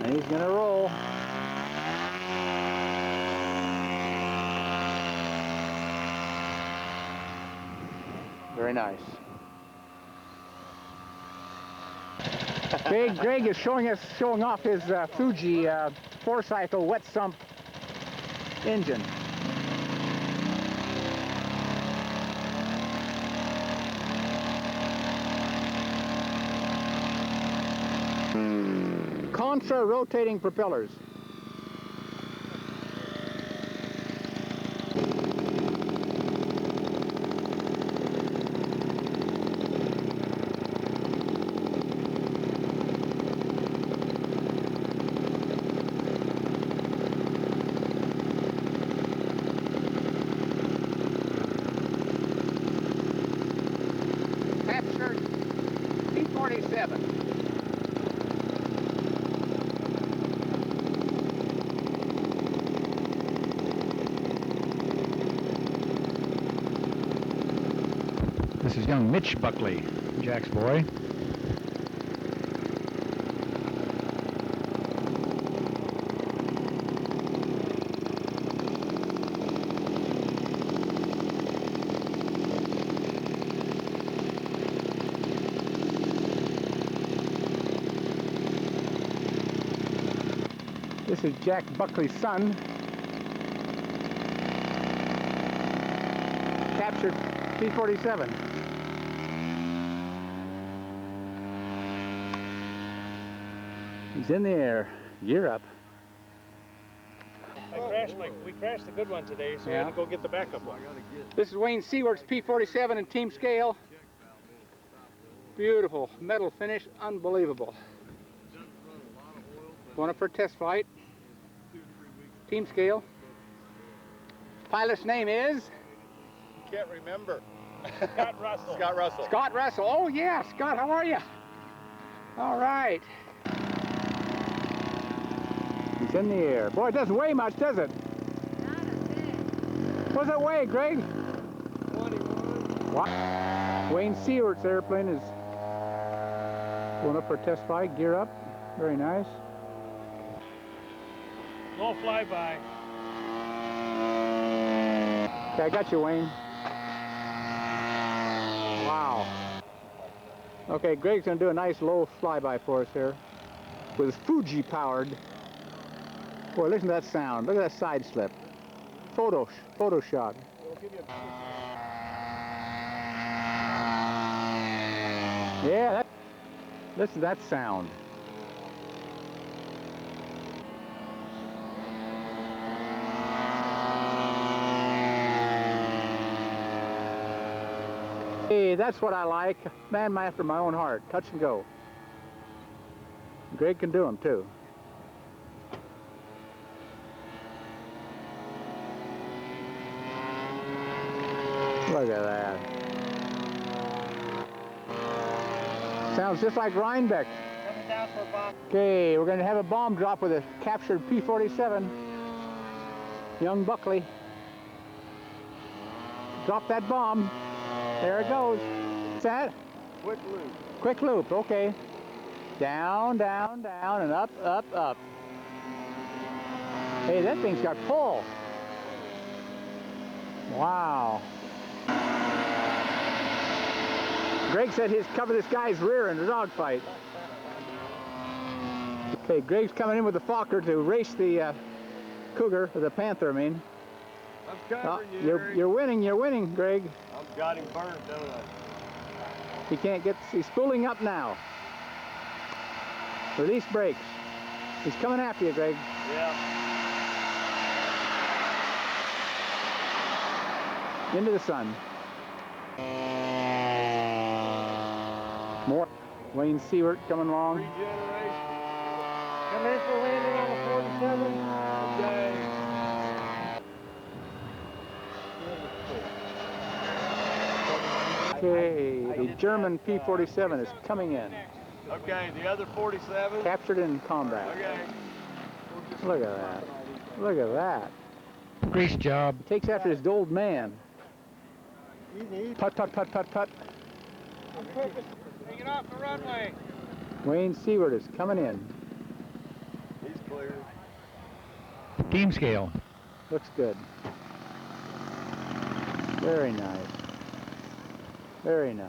And he's going to roll. Very nice. Greg is showing off his Fuji 4-cycle wet sump engine. Contra rotating propellers. Captured P-47. This is young Mitch Buckley, Jack's boy. This is Jack Buckley's son. Captured P-47. He's in the air. Gear up. We crashed the good one today, so we had to go get the backup one. This is Wayne Seawart's P-47 in team scale. Beautiful metal finish, unbelievable. Going up for a test flight. Team scale. Pilot's name is? Can't remember. Scott Russell. Scott Russell. Scott Russell. Oh yeah, Scott, how are you? All right. He's in the air. Boy, it doesn't weigh much, does it? Not a bit. What does it weigh, Greg? 21. What? Wayne Seawart's airplane is going up for a test flight. Gear up. Very nice. Low flyby. Okay, I got you, Wayne. Wow. Okay, Greg's going to do a nice low flyby for us here with Fuji powered. Boy, listen to that sound. Look at that side slip. Photo shot. Yeah, listen to that sound. Hey, that's what I like. Man after my own heart. Touch and go. Greg can do them too. Look at that. Sounds just like Rhinebeck. Coming down for a bomb. Okay, we're going to have a bomb drop with a captured P-47. Young Buckley. Drop that bomb. There it goes. What's that? Quick loop. Quick loop, okay. Down, down, down, and up, up, up. Hey, that thing's got pull. Wow. Greg said he's covered this guy's rear in a dogfight. Okay, Greg's coming in with the Fokker to race the Cougar, or the Panther, I mean. I'm covering you, Eric. You're winning, Greg. I've got him burned, don't I? He can't get, he's spooling up now. Release brakes. He's coming after you, Greg. Yeah. Into the sun. More. Wayne Seward coming along. Regeneration. Come in for landing on the 47. Okay. Okay, the German P-47 is coming in. Okay, the other 47. Captured in combat. Okay. Look at that. Look at that. Grease job. He takes after his old man. Easy. Put, put, put, put, put. Take it off the runway. Wayne Seward is coming in. Team scale. Looks good. Very nice. Very nice.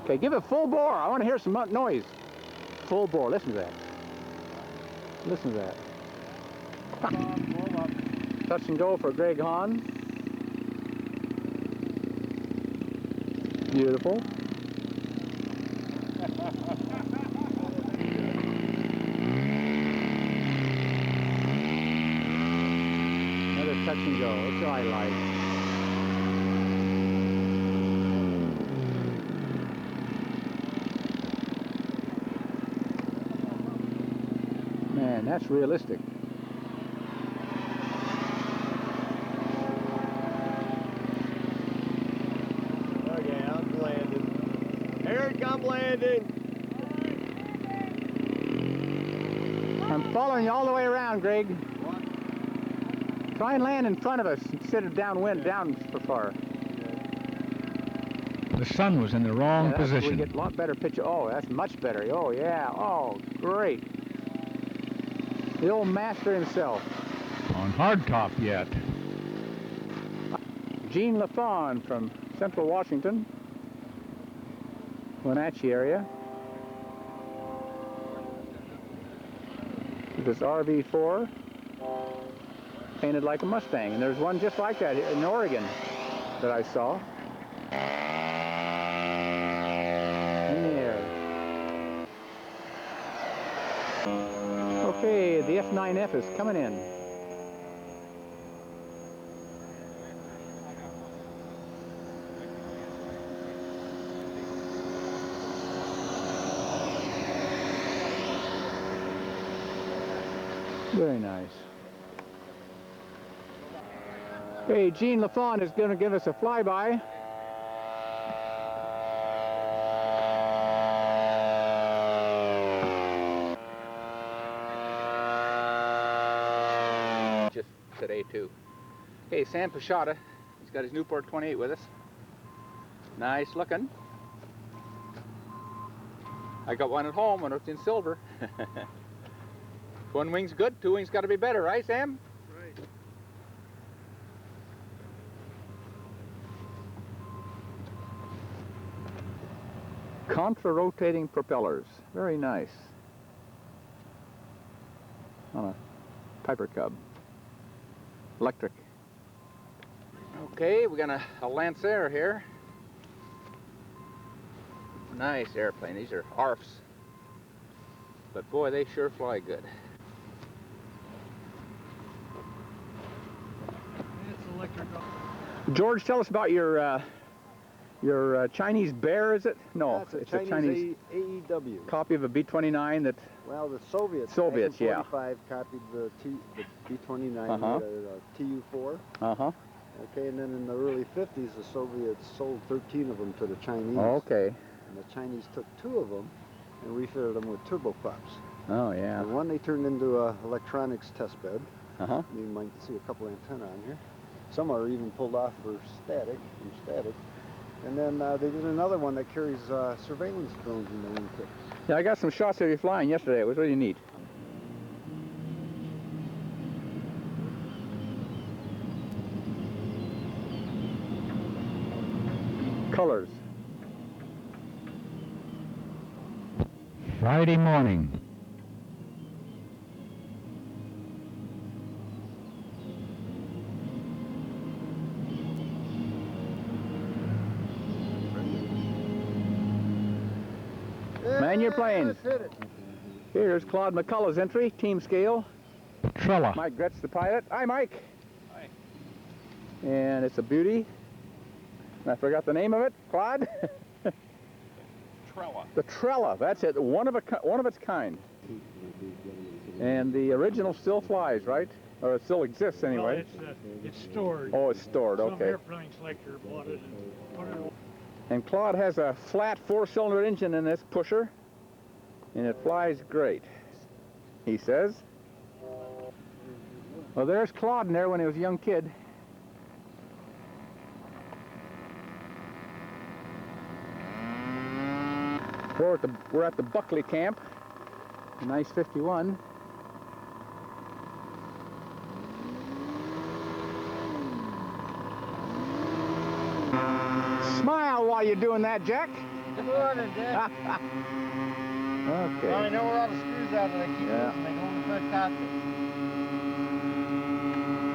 Okay, give it full bore. I want to hear some noise. Full bore. Listen to that. Listen to that. Touch and go for Greg Hahn. Beautiful. Another touch and go. That's what I like. Man, that's realistic. Okay, I'm landing. Eric, I'm landing. I'm following you all the way around, Greg. What? Try and land in front of us instead of downwind, down so far. The sun was in the wrong We position. get a lot better picture. Oh, that's much better. Oh, yeah. Oh, great. The old master himself. On hardtop yet. Gene LaFawn from Central Washington, Wenatchee area. This RV4 painted like a Mustang, and there's one just like that in Oregon that I saw. In the air. Okay, the F9F is coming in. Very nice. Okay, Gene LaFawn is going to give us a flyby. Just today too. Okay, Sam Pashada. He's got his Newport 28 with us. Nice looking. I got one at home and it's in silver. One wing's good, two wings got to be better, right, Sam? Right. Contra-rotating propellers. Very nice. On a Piper Cub. Electric. Okay, we got a Lancer here. Nice airplane. These are ARFs. But boy, they sure fly good. It's electrical. George, tell us about your Chinese bear, is it? No, That's it's a Chinese AEW. copy of a B-29 that... Well, the Soviets. Yeah. 45 copied the B-29, Uh-huh. Tu-4. Uh-huh. Okay, and then in the early 50s, the Soviets sold 13 of them to the Chinese. Okay. And the Chinese took 2 of them and refitted them with turboprops. Oh, yeah. And one they turned into a electronics test bed. Uh-huh. You might see a couple antennae on here. Some are even pulled off for static. And then they did another one that carries surveillance drones in the wing tips. Yeah, I got some shots of you flying yesterday. It was really neat. Colors. Friday morning. Man your planes. Let's hit it. Here's Claude McCullough's entry, team scale. Trella. Mike Gretz, the pilot. Hi, Mike. Hi. And it's a beauty. And I forgot the name of it. Claude? Trella. The Trella. That's it. One of its kind. And the original still flies, right? Or it still exists anyway. Well, it's stored. Oh, it's stored. Some Okay. airplane selector bought it and put it on. And Claude has a flat 4-cylinder engine in this pusher, and it flies great, he says. Well, there's Claude in there when he was a young kid. We're at the Buckley camp. A nice 51. Smile while you're doing that, Jack. Good morning, Jack. Okay. Well, I know where all the screws are that I keep Yeah. using. They go in the front cockpit.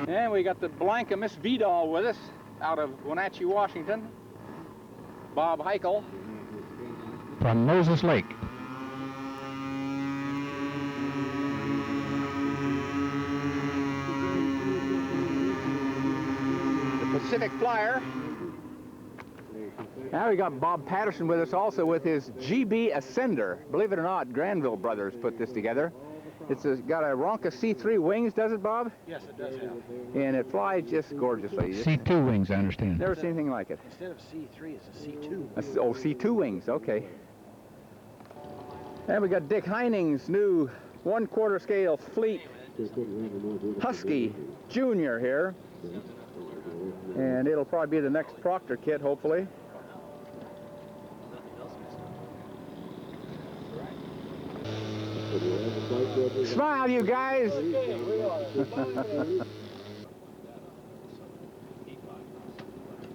And we got the Blanca Miss Vidal with us out of Wenatchee, Washington. Bob Heichel. From Moses Lake. The Pacific Flyer. Now we got Bob Patterson with us also with his GB Ascender. Believe it or not, Granville Brothers put this together. It's got a Ronca C3 wings, does it, Bob? Yes, it does have. And it flies just gorgeously. C2 wings, I understand. Never seen anything like it. Instead of C3, it's a C2. Oh, C2 wings, okay. And we got Dick Heining's new 1/4 scale Fleet Husky Junior here. And it'll probably be the next Proctor kit, hopefully. Smile, you guys!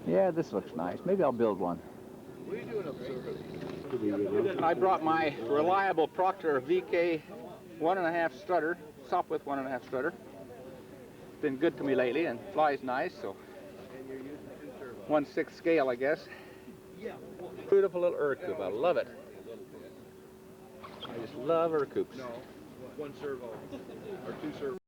Yeah, this looks nice. Maybe I'll build one. I brought my reliable Proctor VK 1.5 strutter, Sopwith 1.5 strutter. Been good to me lately and flies nice, so 1/6 scale, I guess. Beautiful little Ercoup. I love it. I just love Ercoups. No, 1 servo or 2 servo.